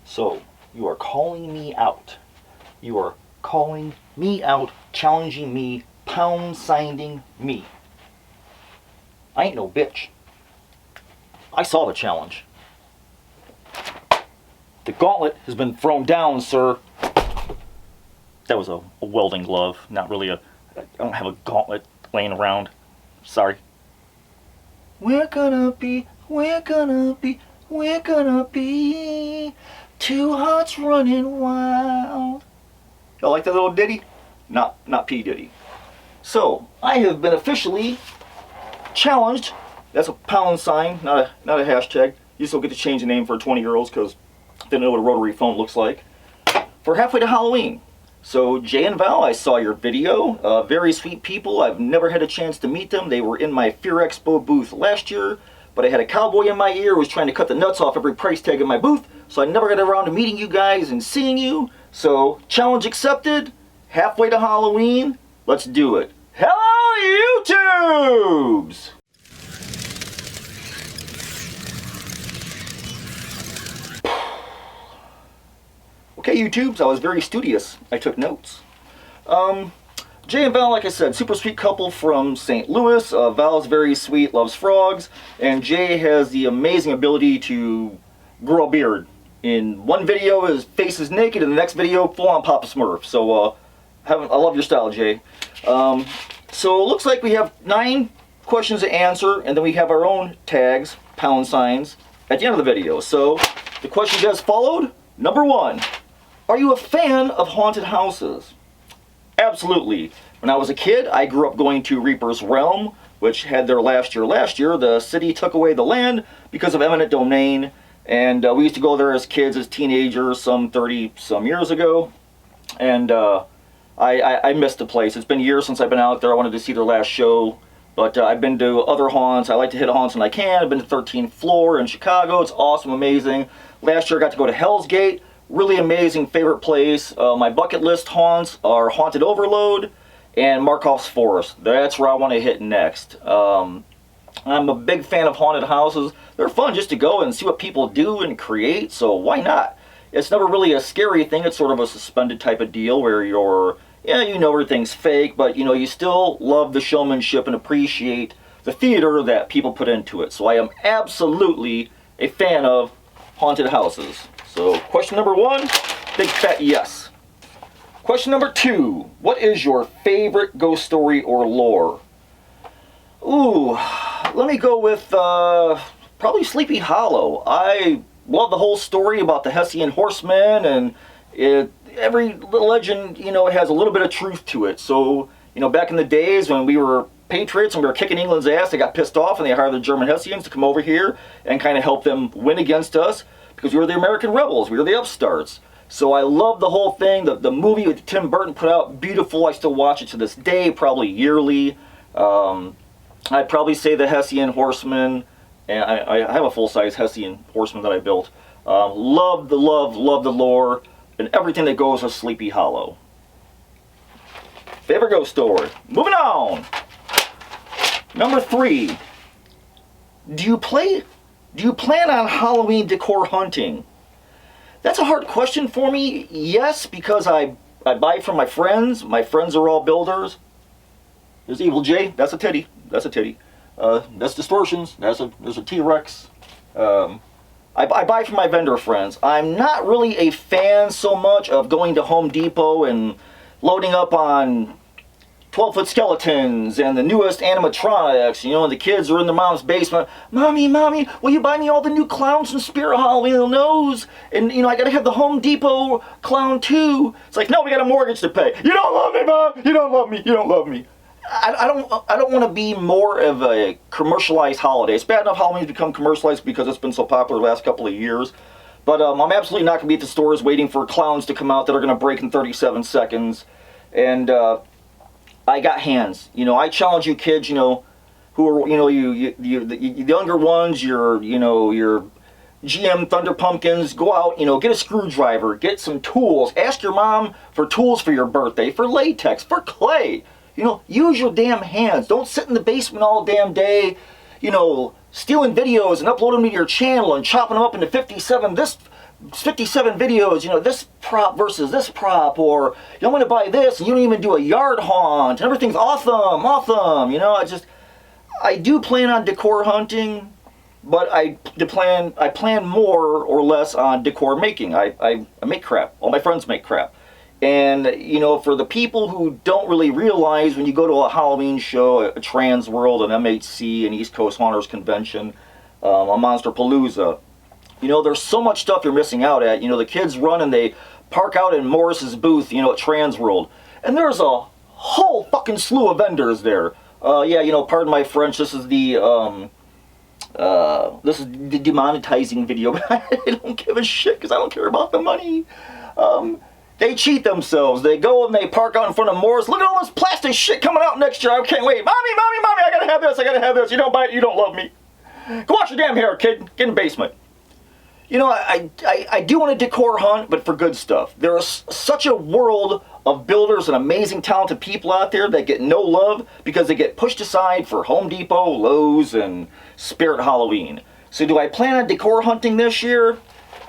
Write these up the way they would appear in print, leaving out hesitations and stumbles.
So, you are calling me out. You are calling me out, challenging me, pound signing me. I ain't no bitch. I saw the challenge. The gauntlet has been thrown down, sir. That was a welding glove, not really I don't have a gauntlet laying around. Sorry. We're gonna be two hearts running wild. Y'all like that little ditty? Not P. Diddy. So, I have been officially challenged. That's a pound sign, not a hashtag. You still get to change the name for 20-year-olds because they don't know what a rotary phone looks like. For halfway to Halloween. So, Jay and Val, I saw your video. Very sweet people. I've never had a chance to meet them. They were in my Fear Expo booth last year, but I had a cowboy in my ear who was trying to cut the nuts off every price tag in my booth, so I never got around to meeting you guys and seeing you. So, challenge accepted. Halfway to Halloween. Let's do it. Hello, YouTubes! Okay, YouTubes, I was very studious. I took notes. Jay and Val, like I said, super sweet couple from St. Louis. Val's very sweet, loves frogs, and Jay has the amazing ability to grow a beard. In one video, his face is naked, in the next video, full-on Papa Smurf. So, I love your style, Jay. So, it looks like we have 9 questions to answer, and then we have our own tags, pound signs, at the end of the video. So, the questions as followed. Number 1. Are you a fan of haunted houses? Absolutely. When I was a kid, I grew up going to Reaper's Realm, which had their last year. Last year, the city took away the land because of eminent domain, and we used to go there as kids, as teenagers, some 30-some years ago, and I missed the place. It's been years since I've been out there. I wanted to see their last show, but I've been to other haunts. I like to hit haunts when I can. I've been to 13th Floor in Chicago. It's awesome, amazing. Last year, I got to go to Hell's Gate. Really amazing, favorite place. My bucket list haunts are Haunted Overload and Markov's Forest. That's where I want to hit next. I'm a big fan of haunted houses. They're fun just to go and see what people do and create, so why not? It's never really a scary thing. It's sort of a suspended type of deal where you're, yeah, you know everything's fake, but you know, you still love the showmanship and appreciate the theater that people put into it. So I am absolutely a fan of haunted houses. So, question number 1, big fat yes. Question number 2, what is your favorite ghost story or lore? Ooh, let me go with probably Sleepy Hollow. I love the whole story about the Hessian horsemen, and every little legend, you know, it has a little bit of truth to it. So, you know, back in the days when we were patriots and we were kicking England's ass, they got pissed off and they hired the German Hessians to come over here and kind of help them win against us. Because we were the American rebels, we were the upstarts. So I love the whole thing. The movie that Tim Burton put out, beautiful. I still watch it to this day, probably yearly. I'd probably say the Hessian Horseman, and I have a full-size Hessian Horseman that I built. Love the lore, and everything that goes with Sleepy Hollow. Favorite ghost story. Moving on. Number 3. Do you plan on Halloween decor hunting? That's a hard question for me. Yes, because I buy from my friends. My friends are all builders. There's Evil J. That's a titty. That's a titty. That's Distortions. There's a T-Rex. I buy from my vendor friends. I'm not really a fan so much of going to Home Depot and loading up on 12-foot skeletons and the newest animatronics, you know, and the kids are in their mom's basement. Mommy, will you buy me all the new clowns from Spirit Halloween Nose? And, you know, I gotta have the Home Depot clown too. It's like, no, we got a mortgage to pay. You don't love me, Mom! You don't love me! You don't love me! I don't want to be more of a commercialized holiday. It's bad enough Halloween's become commercialized because it's been so popular the last couple of years. But I'm absolutely not going to be at the stores waiting for clowns to come out that are going to break in 37 seconds. And, I got hands. You know, I challenge you kids, you know, who are, you know, the younger ones, your GM Thunder Pumpkins, go out, you know, get a screwdriver, get some tools. Ask your mom for tools for your birthday, for latex, for clay. You know, use your damn hands. Don't sit in the basement all damn day, you know, stealing videos and uploading them to your channel and chopping them up into 57 57 videos, you know, this prop versus this prop, or you want to buy this and you don't even do a yard haunt, and everything's awesome, you know. I do plan on decor hunting, but I plan more or less on decor making. I make crap. All my friends make crap. And, you know, for the people who don't really realize, when you go to a Halloween show, a Trans World, an MHC, an East Coast Haunters Convention, a Monster Palooza, you know, there's so much stuff you're missing out at. You know, the kids run and they park out in Morris's booth, you know, at Trans World, and there's a whole fucking slew of vendors there. Yeah, you know, pardon my French, this is the demonetizing video, but I don't give a shit because I don't care about the money. They cheat themselves. They go and they park out in front of Morris. Look at all this plastic shit coming out next year. I can't wait. Mommy, I gotta have this. I gotta have this. You don't buy it, you don't love me. Go wash your damn hair, kid. Get in the basement. You know, I do want to decor hunt, but for good stuff. There is such a world of builders and amazing talented people out there that get no love because they get pushed aside for Home Depot, Lowe's, and Spirit Halloween. So do I plan on decor hunting this year?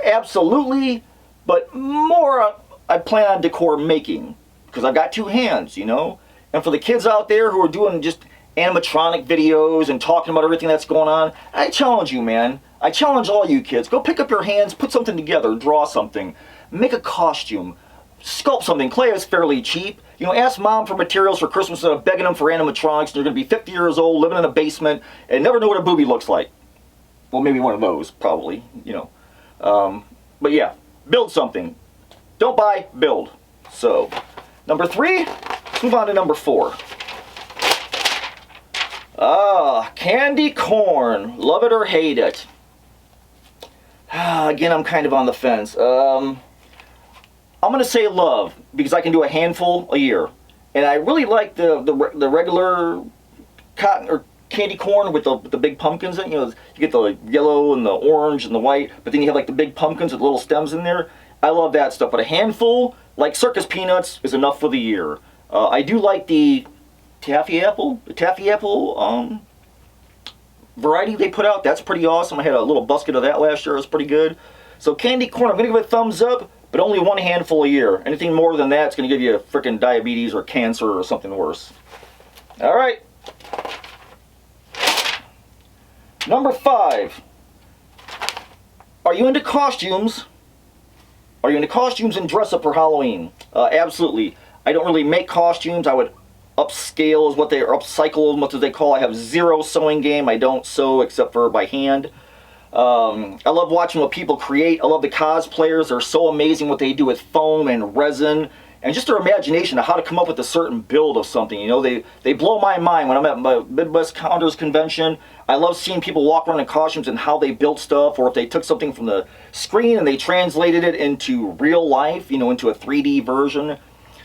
Absolutely, but more I plan on decor making, because I've got two hands, you know? And for the kids out there who are doing just animatronic videos and talking about everything that's going on, I challenge you, man. I challenge all you kids. Go pick up your hands, put something together, draw something, make a costume, sculpt something. Clay is fairly cheap. You know, ask mom for materials for Christmas instead of begging them for animatronics, and you're going to be 50 years old, living in a basement, and never know what a booby looks like. Well, maybe one of those, probably, you know. But yeah, build something. Don't buy, build. So, number 3, let's move on to number 4. Candy corn. Love it or hate it. Again, I'm kind of on the fence. I'm going to say love, because I can do a handful a year. And I really like the regular cotton or candy corn with the big pumpkins in it. You know, you get the yellow and the orange and the white, but then you have like the big pumpkins with little stems in there. I love that stuff, but a handful, like circus peanuts, is enough for the year. I do like the taffy apple variety they put out. That's pretty awesome. I had a little basket of that last year. It was pretty good. So candy corn, I'm going to give it a thumbs up, but only one handful a year. Anything more than that, it's going to give you freaking diabetes or cancer or something worse. All right. Number 5. Are you into costumes? Are you into costumes and dress up for Halloween? Absolutely. I don't really make costumes. I would upscale is what they, or upcycle, what do they call. I have zero sewing game. I don't sew except for by hand. I love watching what people create. I love the cosplayers. They're so amazing what they do with foam and resin and just their imagination of how to come up with a certain build of something. You know, they blow my mind. When I'm at my Midwest Counters convention, I love seeing people walk around in costumes and how they built stuff, or if they took something from the screen and they translated it into real life, you know, into a 3D version.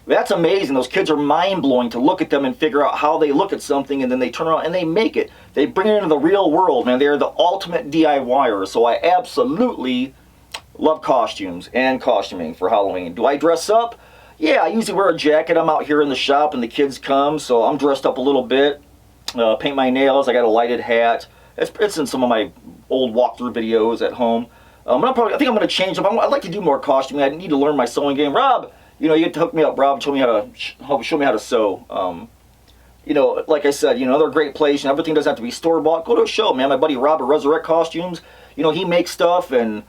That's amazing. Those kids are mind-blowing to look at them and figure out how they look at something, and then they turn around and they make it. They bring it into the real world, man. They're the ultimate DIYers. So I absolutely love costumes and costuming for Halloween. Do I dress up? Yeah, I usually wear a jacket. I'm out here in the shop and the kids come, so I'm dressed up a little bit. Paint my nails. I got a lighted hat. It's in some of my old walkthrough videos at home. I think I'm going to change up. I'd like to do more costuming. I need to learn my sewing game. Rob, you know, you get to hook me up, Rob, show me how to sew. You know, like I said, you know, another great place, and everything doesn't have to be store-bought. Go to a show, man. My buddy Rob at Resurrect Costumes, you know, he makes stuff, and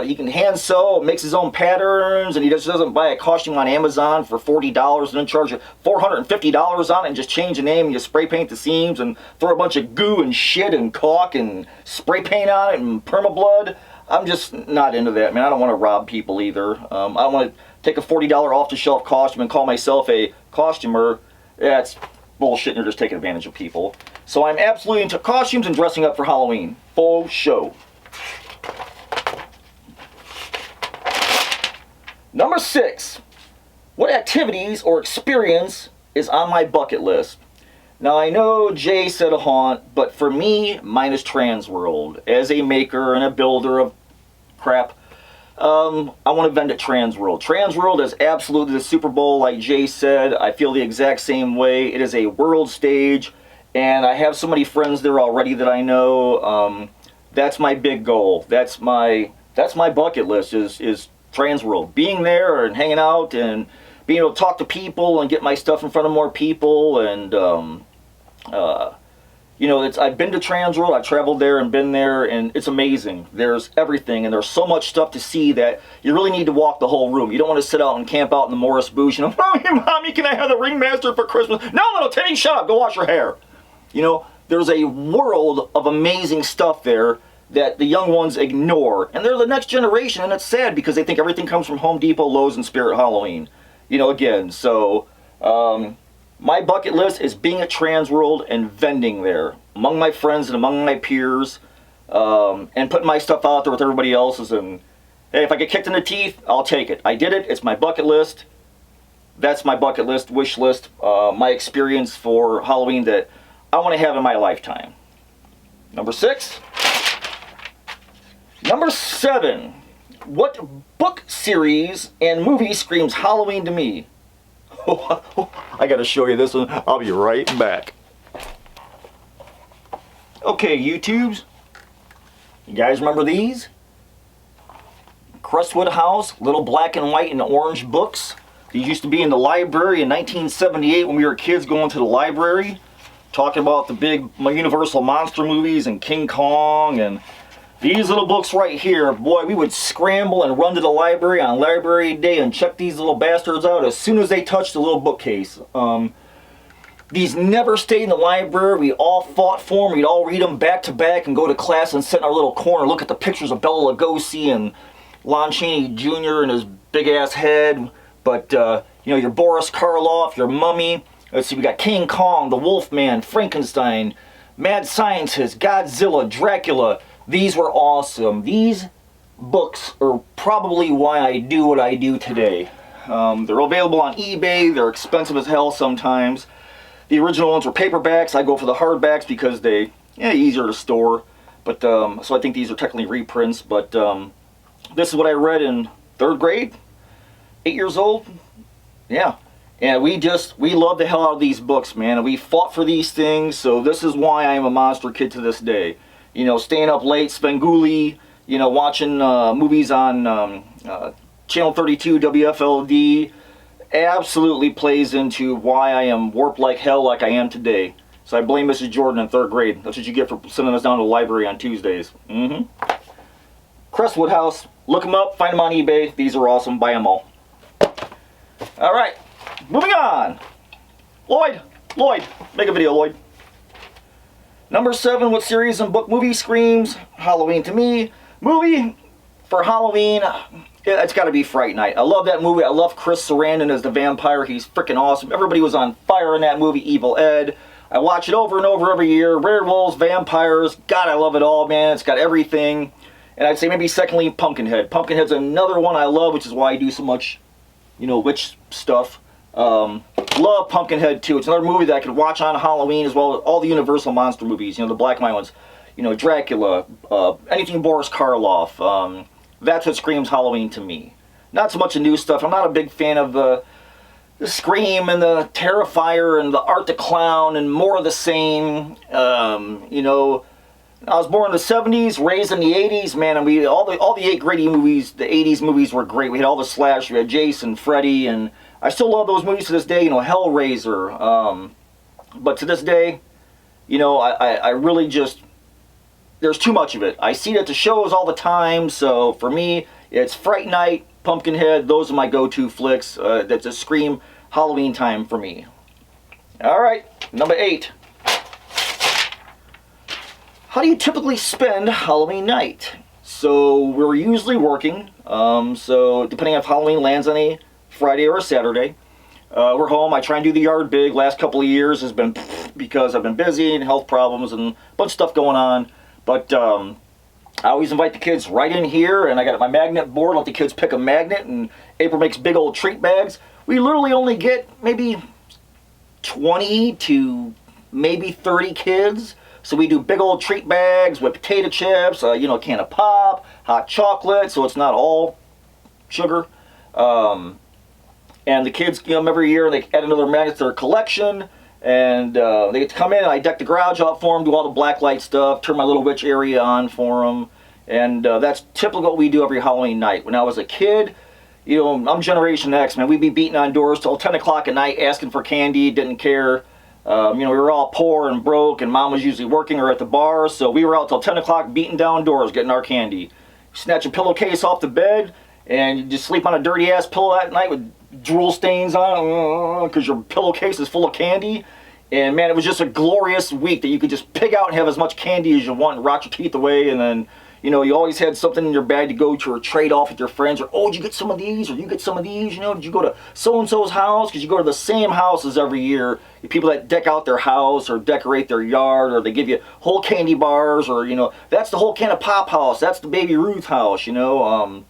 he can hand sew, makes his own patterns, and he just doesn't buy a costume on Amazon for $40 and then charge you $450 on it and just change the name and you spray paint the seams and throw a bunch of goo and shit and caulk and spray paint on it and permablood. I'm just not into that, man. I don't want to rob people either. I don't want to take a $40 off-the-shelf costume and call myself a costumer. That's bullshit, and you're just taking advantage of people. So I'm absolutely into costumes and dressing up for Halloween. Full show. Number 6. What activities or experience is on my bucket list? Now I know Jay said a haunt, but for me, mine is Trans World. As a maker and a builder of crap, I want to vend at Trans World. Trans World is absolutely the Super Bowl, like Jay said. I feel the exact same way. It is a world stage, and I have so many friends there already that I know. That's my big goal. That's my that's my bucket list is Trans World. Being there and hanging out and being able to talk to people and get my stuff in front of more people. And, you know, I've been to Trans World. I've traveled there and been there, and it's amazing. There's everything, and there's so much stuff to see that you really need to walk the whole room. You don't want to sit out and camp out in the Morris booth. You know, Mommy, can I have the Ringmaster for Christmas? No, little Timmy, shut up. Go wash your hair. You know, there's a world of amazing stuff there that the young ones ignore. And they're the next generation, and it's sad because they think everything comes from Home Depot, Lowe's, and Spirit Halloween. You know, again, so my bucket list is being at Trans World and vending there among my friends and among my peers, and putting my stuff out there with everybody else's. And hey, if I get kicked in the teeth, I'll take it. I did it. It's my bucket list. That's my bucket list, wish list, my experience for Halloween that I want to have in my lifetime. Number 6. Number 7. What book series and movie screams Halloween to me? I gotta show you this one. I'll be right back. Okay, YouTubes. You guys remember these? Crestwood House, little black and white and orange books. These used to be in the library in 1978 when we were kids going to the library, talking about the big Universal monster movies and King Kong. And these little books right here, boy, we would scramble and run to the library on library day and check these little bastards out as soon as they touched the little bookcase. These never stayed in the library. We all fought for them. We'd all read them back to back and go to class and sit in our little corner, look at the pictures of Bela Lugosi and Lon Chaney Jr. and his big ass head. But, you know, your Boris Karloff, your Mummy. Let's see, we got King Kong, the Wolfman, Frankenstein, Mad Scientist, Godzilla, Dracula. These were awesome. These books are probably why I do what I do today. They're available on eBay. They're expensive as hell sometimes. The original ones were paperbacks. I go for the hardbacks because they easier to store. But so I think these are technically reprints. But this is what I read in 3rd grade, 8 years old. Yeah. And we love the hell out of these books, man. And we fought for these things. So this is why I am a monster kid to this day. You know, staying up late, Spenguli, you know, watching movies on Channel 32, WFLD, absolutely plays into why I am warped like hell like I am today. So I blame Mrs. Jordan in 3rd grade. That's what you get for sending us down to the library on Tuesdays. Crestwood House, look them up, find them on eBay. These are awesome, buy them all. All right, moving on. Lloyd, make a video, Lloyd. Number 7, what series and book movie screams Halloween to me? Movie for Halloween, it's got to be Fright Night. I love that movie. I love Chris Sarandon as the vampire. He's freaking awesome. Everybody was on fire in that movie, Evil Ed. I watch it over and over every year. Werewolves, vampires, God, I love it all, man. It's got everything. And I'd say maybe secondly, Pumpkinhead. Pumpkinhead's another one I love, which is why I do so much, you know, witch stuff. Love Pumpkinhead too. It's another movie that I could watch on Halloween, as well as all the Universal monster movies, you know, the black and white ones. You know, Dracula, anything Boris Karloff. That's what screams Halloween to me. Not so much the new stuff. I'm not a big fan of the Scream and the Terrifier and the Art the Clown and more of the same. You know, I was born in the 70s, raised in the 80s, man, and all the 8 gritty movies, the 80s movies were great. We had all the slash, we had Jason, Freddy, and I still love those movies to this day, you know, Hellraiser. But to this day, you know, I really just, there's too much of it. I see it at the shows all the time, so for me, it's Fright Night, Pumpkinhead, those are my go-to flicks. That's a scream Halloween time for me. All right, number 8. How do you typically spend Halloween night? So we're usually working, so depending on if Halloween lands on a Friday or a Saturday, we're home. I try and do the yard big. Last couple of years has been because I've been busy and health problems and a bunch of stuff going on. But I always invite the kids right in here, and I got my magnet board. Let the kids pick a magnet, and April makes big old treat bags. We literally only get maybe 20 to maybe 30 kids. So we do big old treat bags with potato chips, you know, a can of pop, hot chocolate, so it's not all sugar. And the kids, you know, every year they add another magnet to their collection, and they get to come in, and I deck the garage out for them, do all the black light stuff, turn my little witch area on for them, And that's typically what we do every Halloween night. When I was a kid, you know, I'm Generation X, man. We'd be beating on doors till 10 o'clock at night asking for candy, didn't care. You know, we were all poor and broke, and mom was usually working or at the bar, so we were out till 10 o'clock beating down doors, getting our candy. Snatch a pillowcase off the bed, and you just sleep on a dirty-ass pillow at night with drool stains on it, because your pillowcase is full of candy. And, man, it was just a glorious week that you could just pick out and have as much candy as you want and rot your teeth away, and then, you know, you always had something in your bag to go to or trade off with your friends, or, oh, did you get some of these, or you get some of these, you know, did you go to so-and-so's house, because you go to the same houses every year, people that deck out their house, or decorate their yard, or they give you whole candy bars, or, you know, that's the whole can of Pop house, that's the Baby Ruth house, you know,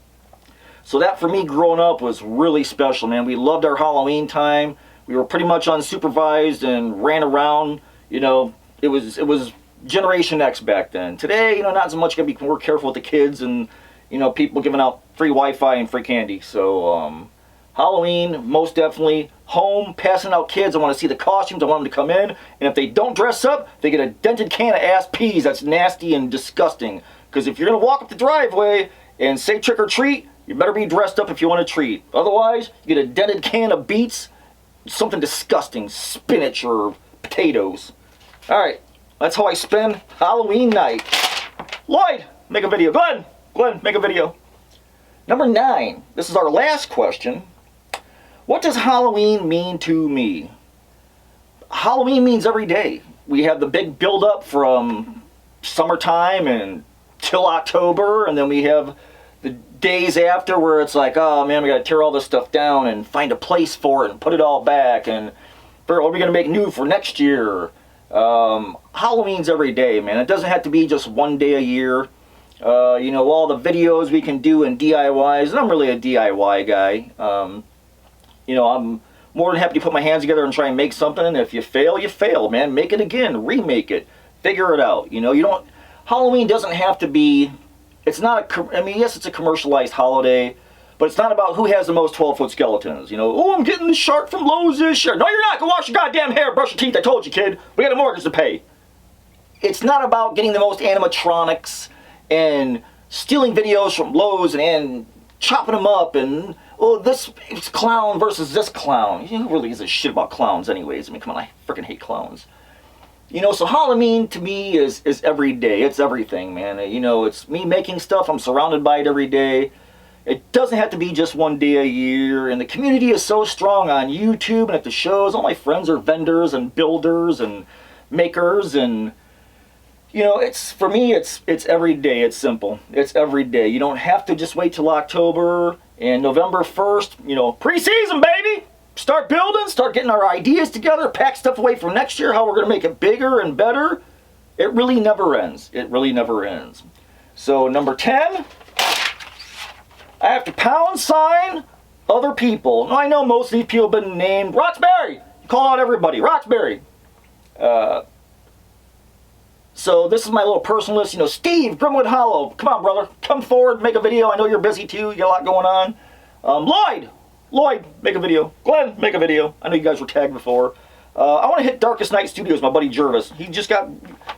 so that for me growing up was really special, man. We loved our Halloween time. We were pretty much unsupervised and ran around, you know, it was Generation X back then. Today, you know, not so much. Gotta be more careful with the kids and, you know, people giving out free Wi-Fi and free candy. So, Halloween, most definitely. Home, passing out kids. I want to see the costumes. I want them to come in. And if they don't dress up, they get a dented can of ass peas. That's nasty and disgusting. Because if you're going to walk up the driveway and say trick or treat, you better be dressed up if you want to treat. Otherwise, you get a dented can of beets, something disgusting, spinach or potatoes. All right. That's how I spend Halloween night. Lloyd, make a video. Glenn, make a video. Number 9. This is our last question. What does Halloween mean to me? Halloween means every day. We have the big build-up from summertime and till October, and then we have the days after where it's like, oh man, we gotta tear all this stuff down and find a place for it and put it all back, and what are we gonna make new for next year? Halloween's every day, man. It doesn't have to be just one day a year. You know, all the videos we can do in DIYs, and I'm really a DIY guy. You know, I'm more than happy to put my hands together and try and make something, and if you fail, man. Make it again, remake it, figure it out. You know, you don't, Halloween doesn't have to be, it's not a, I mean, yes, it's a commercialized holiday, but it's not about who has the most 12-foot skeletons. You know, oh, I'm getting the shark from Lowe's this year. No, you're not. Go wash your goddamn hair, brush your teeth. I told you, kid. We got a mortgage to pay. It's not about getting the most animatronics and stealing videos from Lowe's and chopping them up and, oh, this clown versus this clown. Who really gives a shit about clowns anyways? I mean, come on, I freaking hate clowns. You know, so Halloween to me is every day. It's everything, man. You know, it's me making stuff. I'm surrounded by it every day. It doesn't have to be just one day a year, and the community is so strong on YouTube and at the shows. All my friends are vendors and builders and makers, and you know, it's, for me, it's every day. It's simple. It's every day. You don't have to just wait till October and November 1st, you know, pre-season, baby! Start building, start getting our ideas together, pack stuff away for next year, how we're going to make it bigger and better. It really never ends. It really never ends. So, number 10... I have to pound sign other people. Now, I know most of these people have been named. Roxbury! Call out everybody. Roxbury. So this is my little personal list. You know, Steve, Grimwood Hollow. Come on, brother. Come forward, make a video. I know you're busy too. You got a lot going on. Lloyd, make a video. Glenn, make a video. I know you guys were tagged before. I want to hit Darkest Night Studios, my buddy Jervis. He just got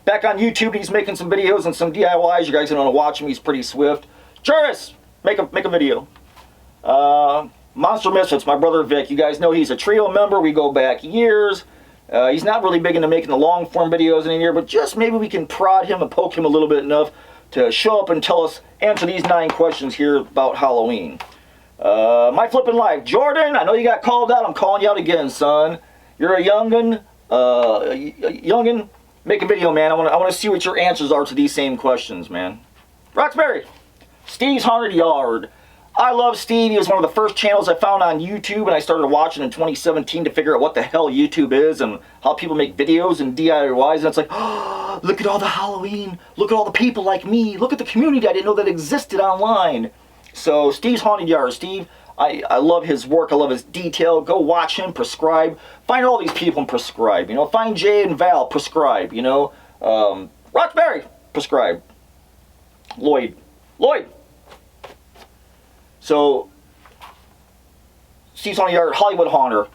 back on YouTube. He's making some videos and some DIYs. You guys don't want to watch him. He's pretty swift. Jervis! Make a video. Monster Misfits, my brother Vic. You guys know he's a trio member. We go back years. He's not really big into making the long form videos in a year, but just maybe we can prod him and poke him a little bit enough to show up and tell us, answer these 9 questions here about Halloween. My flippin' life. Jordan, I know you got called out. I'm calling you out again, son. You're a youngin'. Youngin', make a video, man. I want to see what your answers are to these same questions, man. Roxbury. Steve's Haunted Yard. I love Steve. He was one of the first channels I found on YouTube, and I started watching in 2017 to figure out what the hell YouTube is and how people make videos and DIYs. And it's like, oh, look at all the Halloween. Look at all the people like me. Look at the community I didn't know that existed online. So Steve's Haunted Yard. Steve, I love his work. I love his detail. Go watch him. Prescribe. Find all these people and prescribe. You know, find Jay and Val. Prescribe. You know, Roxbury. Prescribe. Lloyd. So, Steve's Haunted Yard, Hollywood Haunter.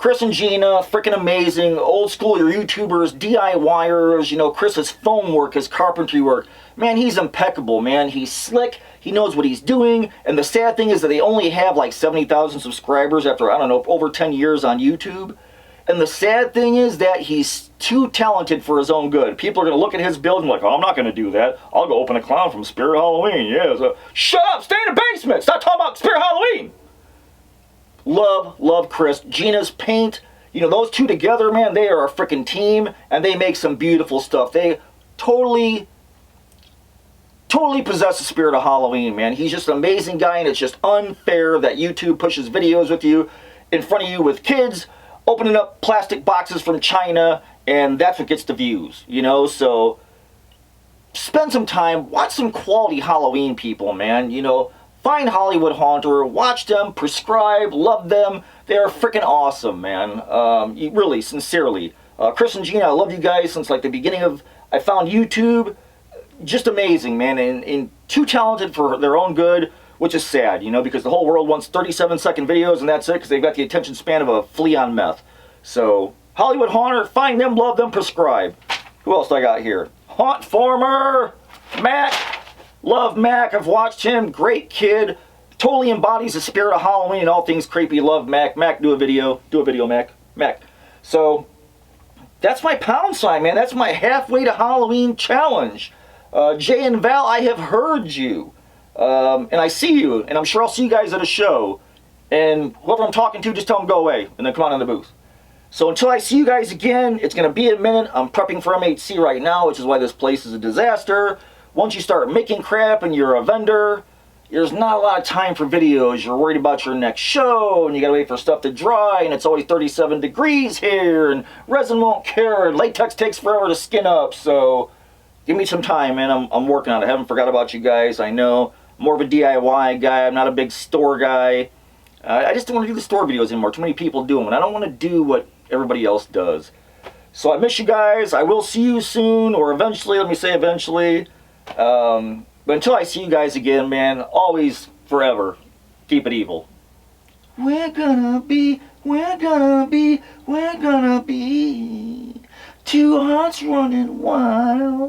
Chris and Gina, freaking amazing. Old school, your YouTubers, DIYers, you know, Chris's foam work, his carpentry work. Man, he's impeccable, man. He's slick. He knows what he's doing. And the sad thing is that they only have like 70,000 subscribers after, I don't know, over 10 years on YouTube. And the sad thing is that he's too talented for his own good. People are going to look at his build and be like, oh, I'm not going to do that. I'll go open a clown from Spirit Halloween. Yeah, so, shut up, stay in the basement. Stop talking about Spirit Halloween. Love Chris. Gina's paint, you know, those two together, man, they are a freaking team, and they make some beautiful stuff. They totally possess the spirit of Halloween, man. He's just an amazing guy, and it's just unfair that YouTube pushes videos with you, in front of you with kids, opening up plastic boxes from China, and that's what gets the views, you know? So, spend some time, watch some quality Halloween people, man, you know? Find Hollywood Haunter, watch them, prescribe, love them. They are freaking awesome, man. Really, sincerely. Chris and Gina, I love you guys since like the beginning of, I found YouTube. Just amazing, man. And too talented for their own good, which is sad, you know, because the whole world wants 37-second videos and that's it, because they've got the attention span of a flea on meth. So, Hollywood Haunter, find them, love them, prescribe. Who else do I got here? Haunt Former, Matt. Love Mac, I've watched him, great kid, totally embodies the spirit of Halloween and all things creepy. Love Mac. Mac, do a video, Mac. So, that's my pound sign, man. That's my halfway to Halloween challenge. Jay and Val, I have heard you, and I see you, and I'm sure I'll see you guys at a show, and whoever I'm talking to, just tell them go away, and then come on in the booth. So until I see you guys again, it's going to be a minute. I'm prepping for MHC right now, which is why this place is a disaster. Once you start making crap and you're a vendor, there's not a lot of time for videos. You're worried about your next show, and you gotta wait for stuff to dry, and it's always 37 degrees here, and resin won't cure, and latex takes forever to skin up, so give me some time, man. I'm working on it. I haven't forgot about you guys. I know. I'm more of a DIY guy. I'm not a big store guy. I just don't want to do the store videos anymore. Too many people do them, and I don't want to do what everybody else does. So I miss you guys. I will see you soon, or eventually. Let me say eventually. But until I see you guys again, man, always, forever, keep it evil. We're gonna be two hearts running wild.